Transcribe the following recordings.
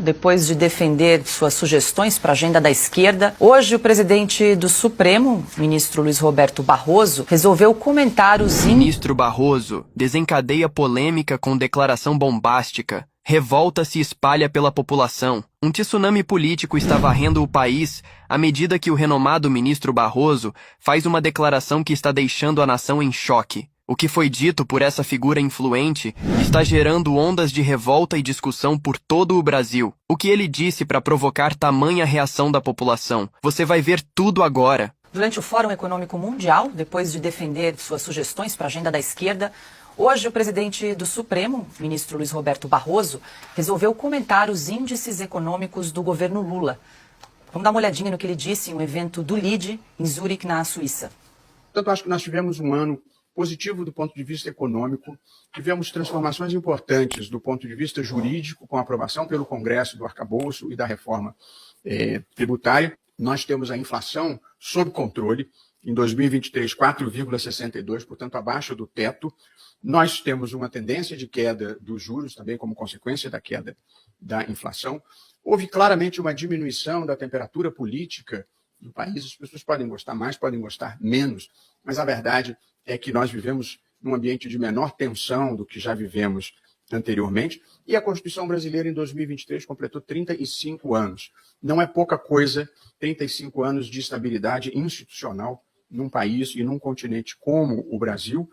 Depois de defender suas sugestões para a agenda da esquerda, hoje o presidente do Supremo, ministro Luiz Roberto Barroso, resolveu comentar os... Ministro Barroso desencadeia polêmica com declaração bombástica. Revolta se espalha pela população. Um tsunami político está varrendo o país à medida que o renomado ministro Barroso faz uma declaração que está deixando a nação em choque. O que foi dito por essa figura influente está gerando ondas de revolta e discussão por todo o Brasil. O que ele disse para provocar tamanha reação da população? Você vai ver tudo agora. Durante o Fórum Econômico Mundial, depois de defender suas sugestões para a agenda da esquerda, hoje o presidente do Supremo, ministro Luiz Roberto Barroso, resolveu comentar os índices econômicos do governo Lula. Vamos dar uma olhadinha no que ele disse em um evento do LIDE, em Zurique, na Suíça. Portanto, acho que nós tivemos um ano positivo do ponto de vista econômico, tivemos transformações importantes do ponto de vista jurídico, com a aprovação pelo Congresso do arcabouço e da reforma tributária. Nós temos a inflação sob controle, em 2023, 4,62%, portanto, abaixo do teto. Nós temos uma tendência de queda dos juros, também como consequência da queda da inflação. Houve claramente uma diminuição da temperatura política do país. As pessoas podem gostar mais, podem gostar menos, mas a verdade é que nós vivemos num ambiente de menor tensão do que já vivemos anteriormente, e a Constituição brasileira em 2023 completou 35 anos. Não é pouca coisa, 35 anos de estabilidade institucional num país e num continente como o Brasil,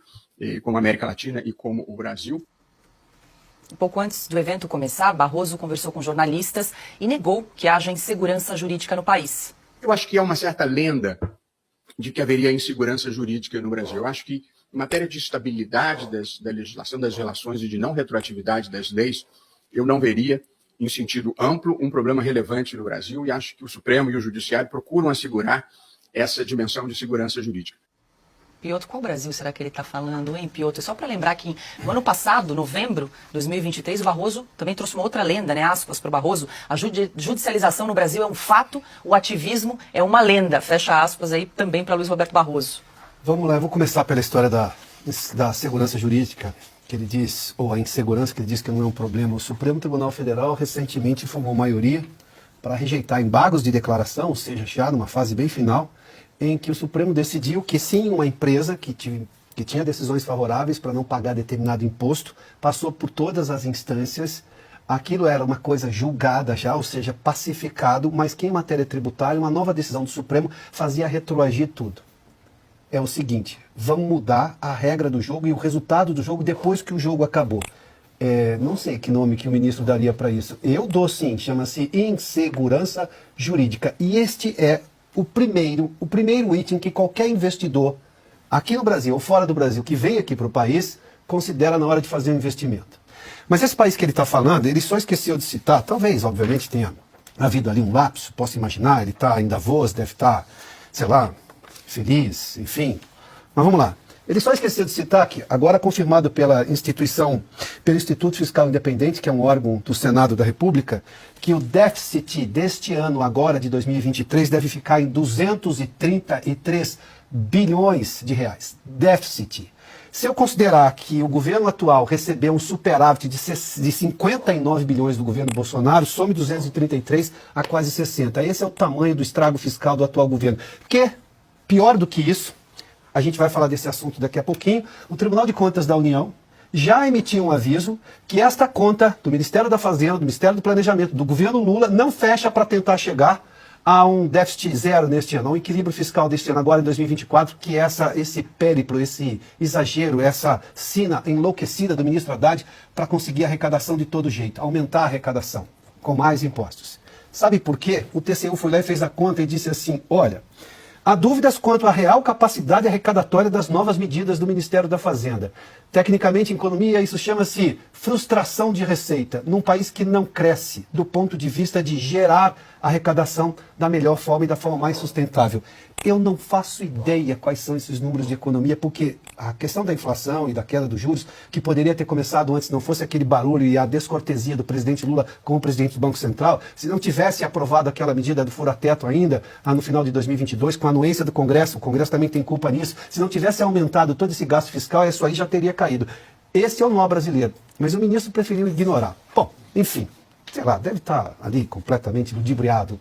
como a América Latina e como o Brasil. Um pouco antes do evento começar, Barroso conversou com jornalistas e negou que haja insegurança jurídica no país. Eu acho que há uma certa lenda de que haveria insegurança jurídica no Brasil. Eu acho que, em matéria de estabilidade da legislação, das relações e de não retroatividade das leis, eu não veria, em sentido amplo, um problema relevante no Brasil, e acho que o Supremo e o Judiciário procuram assegurar essa dimensão de segurança jurídica. Piotr, qual Brasil será que ele está falando, hein, Piotr? Só para lembrar que no ano passado, novembro de 2023, o Barroso também trouxe uma outra lenda, né, aspas para o Barroso. A judicialização no Brasil é um fato, o ativismo é uma lenda. Fecha aspas aí também para Luiz Roberto Barroso. Vamos lá, eu vou começar pela história da segurança jurídica, que ele diz, ou a insegurança, que ele diz que não é um problema. O Supremo Tribunal Federal recentemente formou maioria para rejeitar embargos de declaração, ou seja, já numa fase bem final, em que o Supremo decidiu que sim, uma empresa que tinha decisões favoráveis para não pagar determinado imposto, passou por todas as instâncias, aquilo era uma coisa julgada já, ou seja, pacificado, mas que em matéria tributária, uma nova decisão do Supremo fazia retroagir tudo. É o seguinte, vamos mudar a regra do jogo e o resultado do jogo depois que o jogo acabou. Não sei que nome que o ministro daria para isso. Eu dou sim, chama-se insegurança jurídica. E este é o primeiro item que qualquer investidor aqui no Brasil ou fora do Brasil que vem aqui para o país considera na hora de fazer um investimento. Mas esse país que ele está falando, ele só esqueceu de citar, talvez, obviamente, tenha havido ali um lapso, posso imaginar, ele está em Davos, deve estar, sei lá, feliz, enfim. Mas vamos lá. Ele só esqueceu de citar que, agora confirmado pelo Instituto Fiscal Independente, que é um órgão do Senado da República, que o déficit deste ano, agora de 2023, deve ficar em 233 bilhões de reais. Déficit. Se eu considerar que o governo atual recebeu um superávit de 59 bilhões do governo Bolsonaro, some 233 a quase 60. Esse é o tamanho do estrago fiscal do atual governo. Porque, pior do que isso, a gente vai falar desse assunto daqui a pouquinho, o Tribunal de Contas da União já emitiu um aviso que esta conta do Ministério da Fazenda, do Ministério do Planejamento, do governo Lula, não fecha para tentar chegar a um déficit zero neste ano, a um equilíbrio fiscal deste ano, agora em 2024, que é esse périplo, esse exagero, essa sina enlouquecida do ministro Haddad para conseguir arrecadação de todo jeito, aumentar a arrecadação com mais impostos. Sabe por quê? O TCU foi lá e fez a conta e disse assim, olha, há dúvidas quanto à real capacidade arrecadatória das novas medidas do Ministério da Fazenda. Tecnicamente, em economia, isso chama-se frustração de receita, num país que não cresce do ponto de vista de gerar arrecadação da melhor forma e da forma mais sustentável. Eu não faço ideia quais são esses números de economia, porque a questão da inflação e da queda dos juros, que poderia ter começado antes, não fosse aquele barulho e a descortesia do presidente Lula com o presidente do Banco Central, se não tivesse aprovado aquela medida do fura-teto ainda, no final de 2022, com a anuência do Congresso, o Congresso também tem culpa nisso, se não tivesse aumentado todo esse gasto fiscal, isso aí já teria caído. Esse é o nó brasileiro, mas o ministro preferiu ignorar. Bom, enfim, sei lá, deve estar ali completamente ludibriado